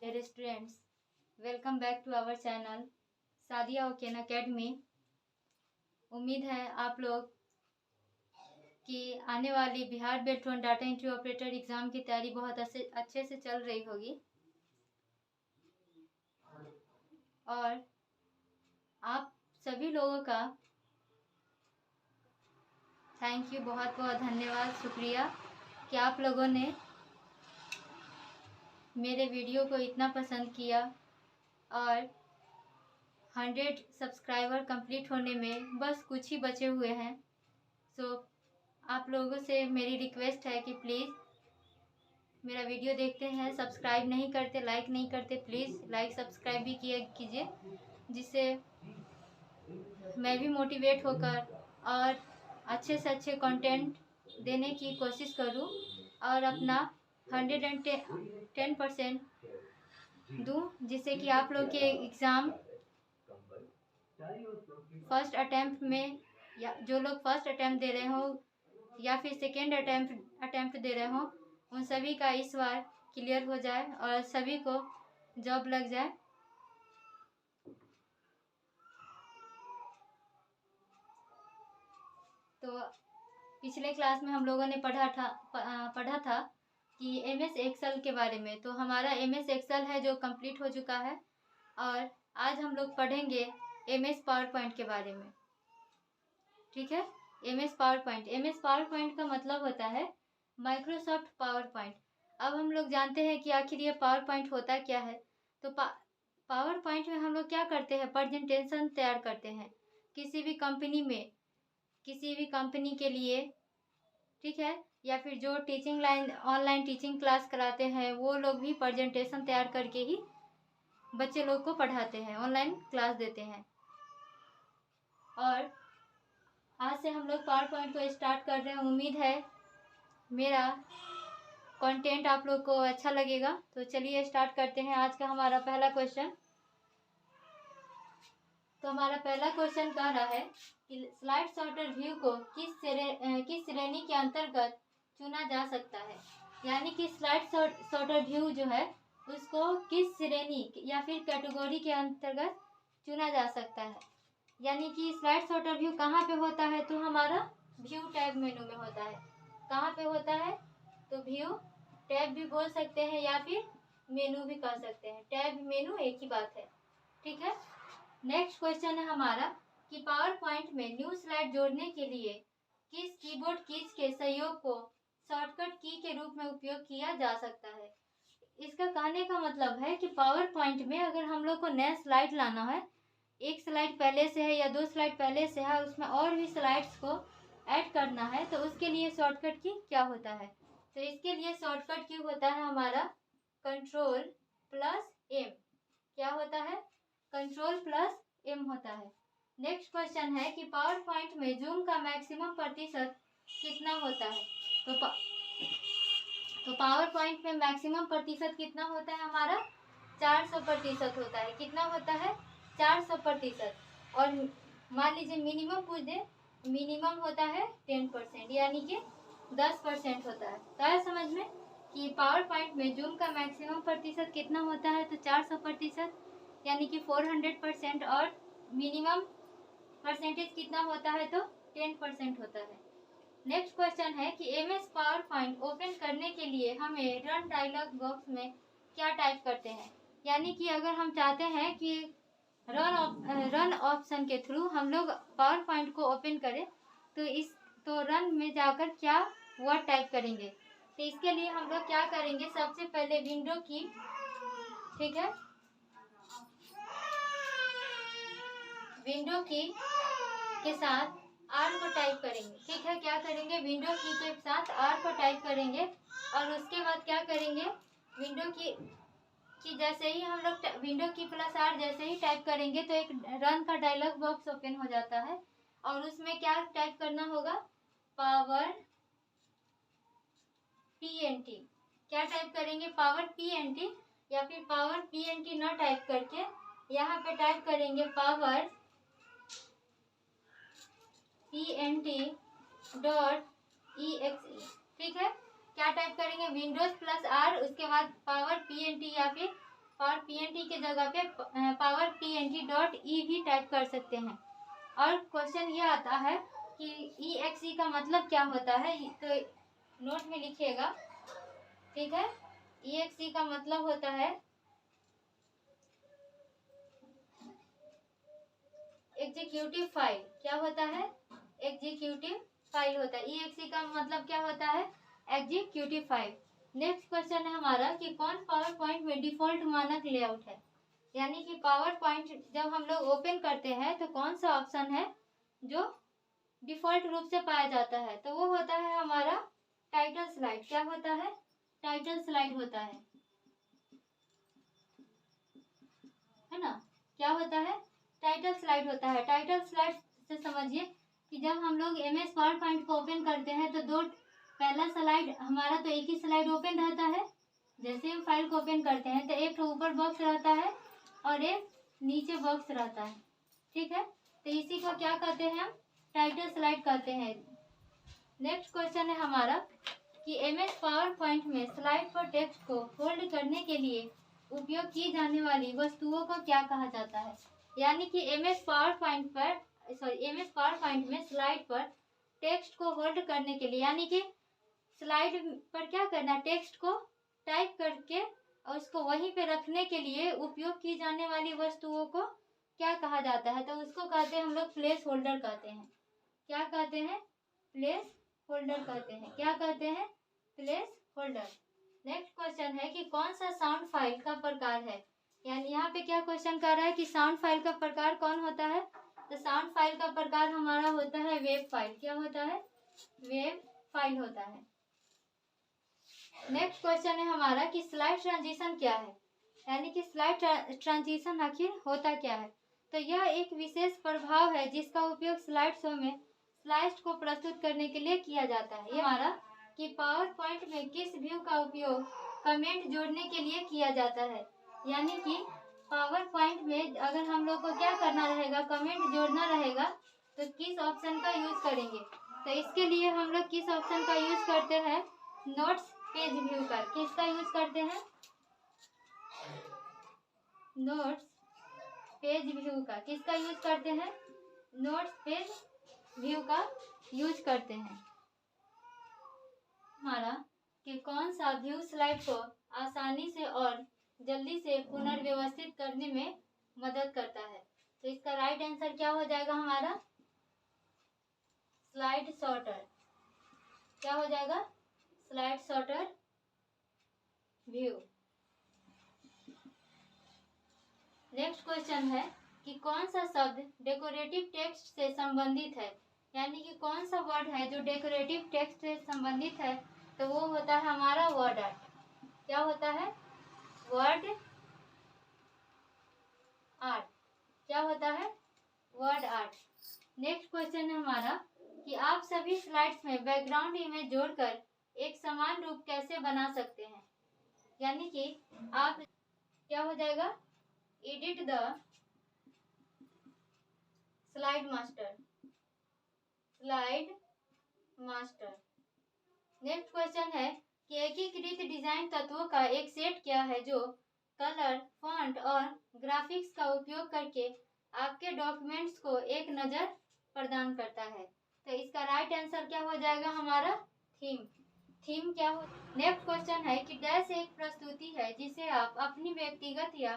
Dear students, welcome back to our channel Sadia Oaken academy. उम्मीद है आप लोग की आने वाली Bihar Beltron data entry operator exam की तैयारी बहुत अच्छे से चल रही होगी और आप सभी लोगों का थैंक यू, बहुत बहुत धन्यवाद, शुक्रिया कि आप लोगों ने मेरे वीडियो को इतना पसंद किया और 100 सब्सक्राइबर कंप्लीट होने में बस कुछ ही बचे हुए हैं। सो आप लोगों से मेरी रिक्वेस्ट है कि प्लीज़ मेरा वीडियो देखते हैं, सब्सक्राइब नहीं करते, लाइक नहीं करते, प्लीज़ लाइक सब्सक्राइब भी किया कीजिए, जिससे मैं भी मोटिवेट होकर और अच्छे से अच्छे कंटेंट देने की कोशिश करूं और अपना 110% दूं, जिससे कि आप लोग के एग्ज़ाम फर्स्ट अटैम्प्ट में या जो लोग फर्स्ट अटैम्प्ट दे रहे हो या फिर सेकेंड अटैम्प्ट दे रहे हो, उन सभी का इस बार क्लियर हो जाए और सभी को जॉब लग जाए। तो पिछले क्लास में हम लोगों ने पढ़ा था कि MS एक्सेल के बारे में। तो हमारा MS एक्सेल है जो कंप्लीट हो चुका है और आज हम लोग पढ़ेंगे MS पावर पॉइंट के बारे में। ठीक है, MS पावर पॉइंट का मतलब होता है माइक्रोसॉफ्ट पावर पॉइंट। अब हम लोग जानते हैं कि आखिर ये पावर पॉइंट होता क्या है। तो पावर पॉइंट में हम लोग क्या करते हैं, प्रेजेंटेशन तैयार करते हैं किसी भी कंपनी में, किसी भी कंपनी के लिए, ठीक है, या फिर जो teaching line online teaching class कराते हैं वो लोग भी प्रेजेंटेशन तैयार करके ही बच्चे लोग को पढ़ाते हैं, ऑनलाइन क्लास देते हैं। और आज से हम लोग पावर पॉइंट को स्टार्ट कर रहे हैं। उम्मीद है मेरा कंटेंट आप लोग को अच्छा लगेगा। तो चलिए स्टार्ट करते हैं आज का हमारा पहला क्वेश्चन। तो हमारा पहला क्वेश्चन कह रहा है कि स्लाइड सॉर्टर व्यू को किस श्रेणी के अंतर्गत चुना जा सकता है। यानी कि स्लाइड सॉर्टर व्यू जो है उसको किस श्रेणी या फिर कैटेगरी के अंतर्गत चुना जा सकता है। यानी कि स्लाइड सॉर्टर व्यू कहाँ पे होता है, तो हमारा व्यू टैब मेनू में होता है। कहाँ पे होता है, तो व्यू टैब भी बोल सकते हैं या फिर मेनू भी कह सकते हैं। टैब मेनू एक ही बात है, ठीक है। नेक्स्ट क्वेश्चन है हमारा कि पावर पॉइंट में न्यू स्लाइड जोड़ने के लिए किस कीबोर्ड कीज के सहयोग को शॉर्टकट की के रूप में उपयोग किया जा सकता है। इसका कहने का मतलब है कि पावर पॉइंट में अगर हम लोग को नया स्लाइड लाना है, एक स्लाइड पहले से है या दो स्लाइड पहले से है, उसमें और भी स्लाइड्स को ऐड करना है, तो उसके लिए शॉर्टकट की क्या होता है। तो इसके लिए शॉर्टकट की होता है हमारा Ctrl+M। क्या होता है, Ctrl+M होता है। नेक्स्ट क्वेश्चन है कि पावर पॉइंट में जूम का मैक्सिमम प्रतिशत कितना होता है। तो पावर पॉइंट में मैक्सिमम प्रतिशत कितना होता है हमारा, 400% होता है। कितना होता है, 400%। और मान लीजिए मिनिमम पूछ दे, मिनिमम होता है 10%, यानी कि 10% होता है। तो है समझ में कि पावर पॉइंट में जूम का मैक्सिमम प्रतिशत कितना होता है, तो 400%, यानी कि 400%। और मिनिमम परसेंटेज कितना होता है, तो 10% होता है। नेक्स्ट क्वेश्चन है कि MS पावर पॉइंट ओपन करने के लिए हमें रन डायलॉग बॉक्स में क्या टाइप करते हैं। यानी कि अगर हम चाहते हैं कि रन ऑप्शन के थ्रू हम लोग पावर पॉइंट को ओपन करें, तो रन में जाकर क्या वर्ड टाइप करेंगे। तो इसके लिए हम लोग क्या करेंगे, सबसे पहले विंडो की, ठीक है, विंडो की के साथ R को टाइप करेंगे। ठीक है, क्या करेंगे, विंडो की के साथ R को टाइप करेंगे और उसके बाद क्या करेंगे, विंडो की जैसे ही हम लोग विंडो की +R जैसे ही टाइप करेंगे तो एक रन का डायलॉग बॉक्स ओपन हो जाता है और उसमें क्या टाइप करना होगा, पावर PNT। क्या टाइप करेंगे, पावर PNT, या फिर पावर PNT न टाइप करके यहाँ पे टाइप करेंगे पावर PNT.exe। ठीक है, क्या टाइप करेंगे, विंडोज +R, उसके बाद पावर PNT या फिर पावर पीएनटी के जगह पे पावर पीएनटी डॉट ई भी टाइप कर सकते हैं। और क्वेश्चन ये आता है कि ई एक्स ई का मतलब क्या होता है, तो नोट में लिखिएगा, ठीक है। ई एक्स ई का मतलब होता है एग्जीक्यूटिव फाइल। क्या होता है? एग्जीक्यूटिव फाइल होता है। ई एक्स ई का मतलब क्या होता है? Executive file. नेक्स्ट क्वेश्चन है हमारा कि कौन पावर पॉइंट में डिफॉल्ट मानक लेआउट है, यानी कि पावर पॉइंट जब हम लोग ओपन करते हैं तो कौन सा ऑप्शन है जो डिफॉल्ट रूप से पाया जाता है, तो वो होता है हमारा टाइटल स्लाइड। क्या होता है? टाइटल स्लाइड होता है ना। क्या होता है? टाइटल स्लाइड होता है। टाइटल स्लाइड से समझिए कि जब हम लोग एमएस पावर पॉइंट को ओपन करते हैं तो दो, पहला स्लाइड हमारा तो एक ही स्लाइड ओपन रहता है। जैसे हम फाइल को ओपन करते हैं तो एक तो ऊपर बॉक्स रहता है और एक नीचे बॉक्स रहता है, ठीक है। तो इसी को क्या कहते हैं हम? टाइटल स्लाइड कहते हैं। नेक्स्ट क्वेश्चन है हमारा कि एमएस पावर पॉइंट में स्लाइड पर टेक्स्ट को होल्ड करने के लिए उपयोग की जाने वाली वस्तुओं को क्या कहा जाता है, यानी कि एमएस पावर पॉइंट में स्लाइड पर टेक्स्ट को होल्ड करने के लिए, यानी कि स्लाइड पर क्या करना, टेक्स्ट को टाइप करके और उसको वहीं पे रखने के लिए उपयोग की जाने वाली वस्तुओं को क्या कहा जाता है, तो उसको कहते हैं हम लोग प्लेस होल्डर कहते हैं। क्या कहते हैं? प्लेस होल्डर कहते हैं। क्या कहते हैं? Place holder. नेक्स्ट क्वेश्चन है कि कौन सा साउंड फाइल का प्रकार है, यानी यहाँ पे क्या क्वेश्चन कर रहा है कि साउंड फाइल का प्रकार कौन होता है, तो साउंड फाइल का प्रकार हमारा होता है वेब फाइल। क्या होता है? वेब फाइल होता है। नेक्स्ट क्वेश्चन है हमारा कि स्लाइड ट्रांजिशन क्या है, यानी कि स्लाइड ट्रांजिशन आखिर होता क्या है, तो यह एक विशेष प्रभाव है जिसका उपयोग स्लाइड शो में स्लाइड्स को प्रस्तुत करने के लिए किया जाता है। ये हमारा कि पावर पॉइंट में किस व्यू का उपयोग कमेंट जोड़ने के लिए किया जाता है, यानी कि पावर पॉइंट में अगर हम लोग को क्या करना रहेगा, कमेंट जोड़ना रहेगा, तो किस ऑप्शन का यूज करेंगे, तो इसके लिए हम लोग किस ऑप्शन का यूज करते हैं, नोट्स पेज व्यू का। किसका यूज करते हैं? नोट्स पेज व्यू का। किसका यूज करते हैं? नोट्स पेज व्यू का यूज करते हैं। हमारा कि कौन सा व्यू स्लाइड को आसानी से और जल्दी से पुनर्व्यवस्थित करने में मदद करता है, तो इसका राइट आंसर क्या हो जाएगा हमारा? Slide sorter. क्या हो जाएगा? Slide sorter view. Next question है कि कौन सा शब्द डेकोरेटिव टेक्स्ट से संबंधित है, यानी कि कौन सा वर्ड है जो डेकोरेटिव टेक्स्ट से संबंधित है, तो वो होता है हमारा वर्ड आर्ट। क्या होता है? Word art. क्या होता है? Word art. नेक्स्ट क्वेश्चन है हमारा कि आप सभी स्लाइड्स में बैकग्राउंड इमेज जोड़कर एक समान रूप कैसे बना सकते हैं, यानी कि आप क्या हो जाएगा, edit the slide master. Slide master. Next question है कि एकीकृत डिजाइन तत्वों का एक सेट क्या है जो कलर, फॉन्ट और ग्राफिक्स का उपयोग करके आपके डॉक्यूमेंट्स को एक नज़र प्रदान करता है, तो इसका राइट आंसर क्या हो जाएगा हमारा? थीम। थीम क्या हो? नेक्स्ट क्वेश्चन है कि डैश एक प्रस्तुति है जिसे आप अपनी व्यक्तिगत या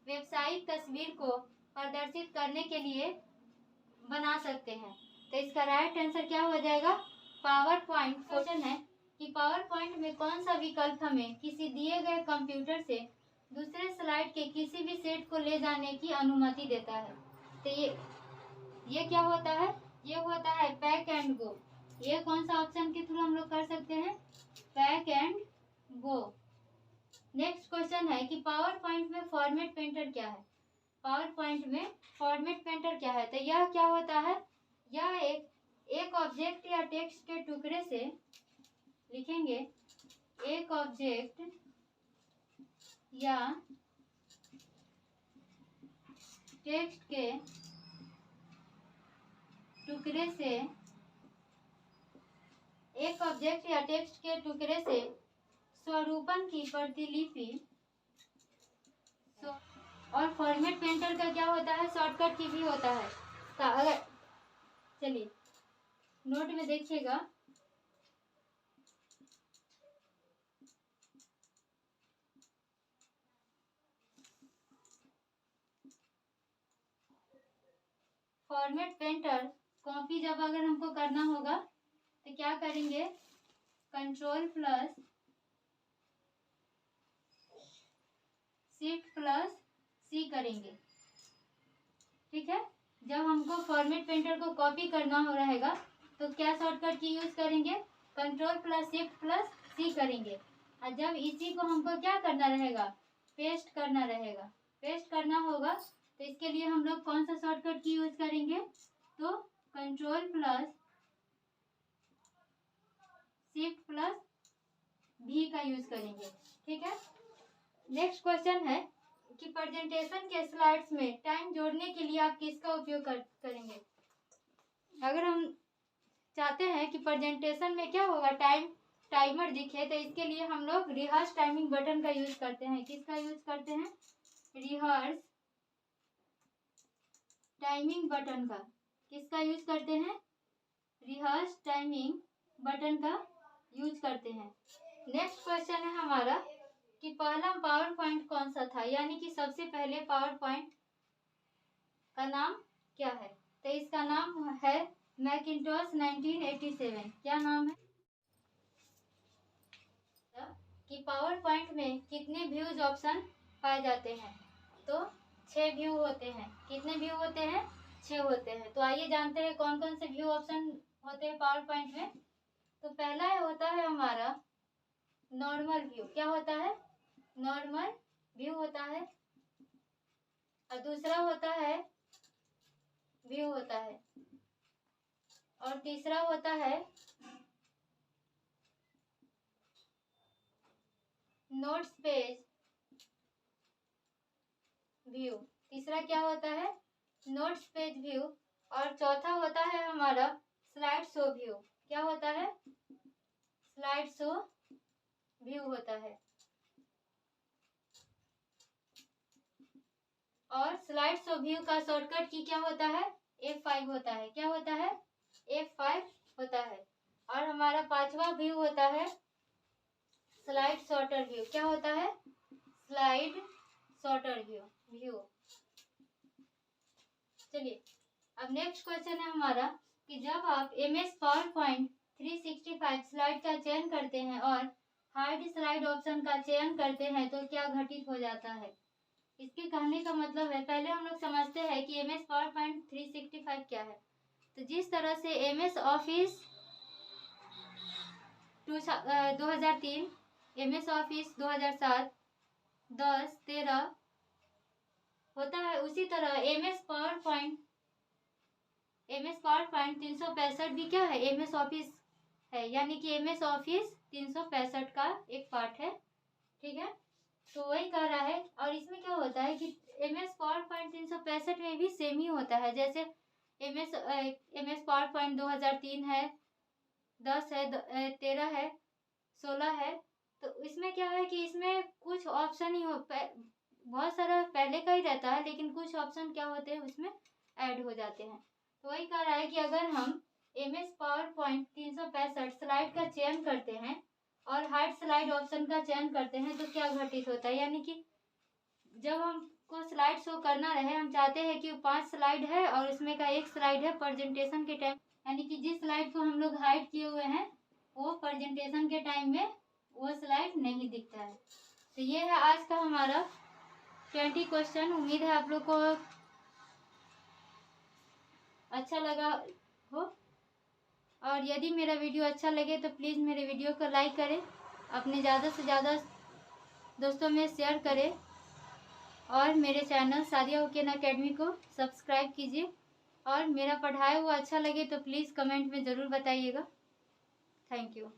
व्यावसायिक तस्वीर को प्रदर्शित करने के लिए बना सकते हैं, तो इसका राइट आंसर क्या हो जाएगा? Power point. क्वेश्चन है कि पावर पॉइंट में कौन सा विकल्प हमें किसी दिए गए कंप्यूटर से दूसरे स्लाइड के किसी भी सेट को ले जाने की अनुमति देता है, तो ये क्या होता है? ये होता है पैक एंड गो। ये कौन सा ऑप्शन के थ्रू हम लोग कर सकते हैं? Pack and go. Next question है कि पावर पॉइंट में फॉर्मेट पेंटर क्या है, पावर पॉइंट में फॉर्मेट पेंटर क्या है, तो यह क्या होता है? यह एक ऑब्जेक्ट या टेक्स्ट के टुकड़े से लिखेंगे, एक ऑब्जेक्ट या टेक्स्ट के टुकड़े से, एक ऑब्जेक्ट या टेक्स्ट के टुकड़े से स्वरूपन की प्रतिलिपि और फॉर्मेट पेंटर का क्या होता है, शॉर्टकट की भी होता है। तो अगर चलिए नोट में देखिएगा, फॉर्मेट पेंटर कॉपी जब अगर हमको करना होगा तो क्या करेंगे, कंट्रोल प्लस शिफ्ट प्लस सी करेंगे। ठीक है, जब हमको फॉर्मेट पेंटर को कॉपी करना हो रहेगा तो क्या शॉर्टकट की यूज करेंगे, कंट्रोल प्लस शिफ्ट प्लस सी करेंगे। और जब इसी को हमको क्या करना रहेगा, पेस्ट करना रहेगा, पेस्ट करना होगा तो इसके लिए हम लोग कौन सा शॉर्टकट की यूज करेंगे, तो कंट्रोल प्लस शिफ्ट प्लस भी का यूज करेंगे। ठीक है, नेक्स्ट क्वेश्चन है कि प्रेजेंटेशन के स्लाइड्स में टाइम जोड़ने के लिए आप किसका उपयोग करेंगे। अगर हम चाहते हैं कि प्रेजेंटेशन में क्या होगा, टाइमर दिखे, तो इसके लिए हम लोग रिहर्स टाइमिंग बटन का यूज करते हैं। किसका यूज करते हैं, रिहर्स टाइमिंग बटन का। किसका यूज करते हैं, रिहर्स टाइमिंग बटन का यूज करते हैं। नेक्स्ट क्वेश्चन है हमारा कि पहला पावर पॉइंट कौन सा था, यानी कि सबसे पहले पावर पॉइंट का नाम क्या है। तो इसका नाम है मैकिंटॉश 1987। क्या नाम है, कि पावर पॉइंट में कितने व्यूज ऑप्शन पाए जाते हैं, तो 6 व्यू होते हैं। कितने व्यू होते हैं, 6 होते हैं। तो आइए जानते हैं कौन कौन से व्यू ऑप्शन होते हैं पावर पॉइंट में। तो पहला होता है हमारा नॉर्मल व्यू। क्या होता है, नॉर्मल व्यू होता है। और दूसरा होता है व्यू होता है। और तीसरा होता है नोट्स पेज व्यू। तीसरा क्या होता है, नोट्स पेज व्यू। और चौथा होता है हमारा स्लाइड शो व्यू। क्या होता है, स्लाइड शो व्यू होता है। और स्लाइड शो व्यू का शॉर्टकट की क्या होता है, F5 होता है। क्या होता है, F5 होता है। और हमारा पांचवा व्यू होता है स्लाइड सॉर्टर व्यू। क्या होता है, स्लाइड सॉर्टर व्यू। चलिए अब नेक्स्ट क्वेश्चन है हमारा कि जब आप MS PowerPoint 365 स्लाइड का चयन करते हैं और हाइड स्लाइड ऑप्शन का चयन करते हैं तो क्या घटित हो जाता है। इसके कहने का मतलब है, पहले हम लोग समझते हैं कि MS PowerPoint 365 क्या है। तो जिस तरह से MS Office 2003, MS Office 2007, 10, 13 होता है, उसी तरह MS PowerPoint 365 भी क्या है, MS Office है। यानी कि MS Office 365 का एक पार्ट है। ठीक है, तो वही कह रहा है। और इसमें क्या होता है कि MS PowerPoint 365 में भी सेम ही होता है। जैसे MS PowerPoint 2003 है, 10 है, 13 है, 16 है। तो इसमें क्या है कि इसमें कुछ ऑप्शन ही बहुत सारा पहले का ही रहता है, लेकिन कुछ ऑप्शन क्या होते हैं उसमें ऐड हो जाते हैं। तो वही कह रहा है कि अगर हम MS PowerPoint 365 स्लाइड का चयन करते हैं और हाइड स्लाइड ऑप्शन का चयन करते हैं तो क्या घटित होता है। यानी कि जब हमको स्लाइड शो करना रहे, हम चाहते हैं कि 5 स्लाइड है और उसमें का एक स्लाइड है प्रेजेंटेशन के टाइम, यानी कि जिस स्लाइड को हम लोग हाइड किए हुए हैं वो प्रेजेंटेशन के टाइम में वो स्लाइड नहीं दिखता है। तो ये है आज का हमारा 20 क्वेश्चन। उम्मीद है आप लोग को अच्छा लगा हो। और यदि मेरा वीडियो अच्छा लगे तो प्लीज़ मेरे वीडियो को लाइक करें, अपने ज़्यादा से ज़्यादा दोस्तों में शेयर करें और मेरे चैनल सादिया हुकेन अकेडमी को सब्सक्राइब कीजिए। और मेरा पढ़ाया हुआ अच्छा लगे तो प्लीज़ कमेंट में ज़रूर बताइएगा। Thank you.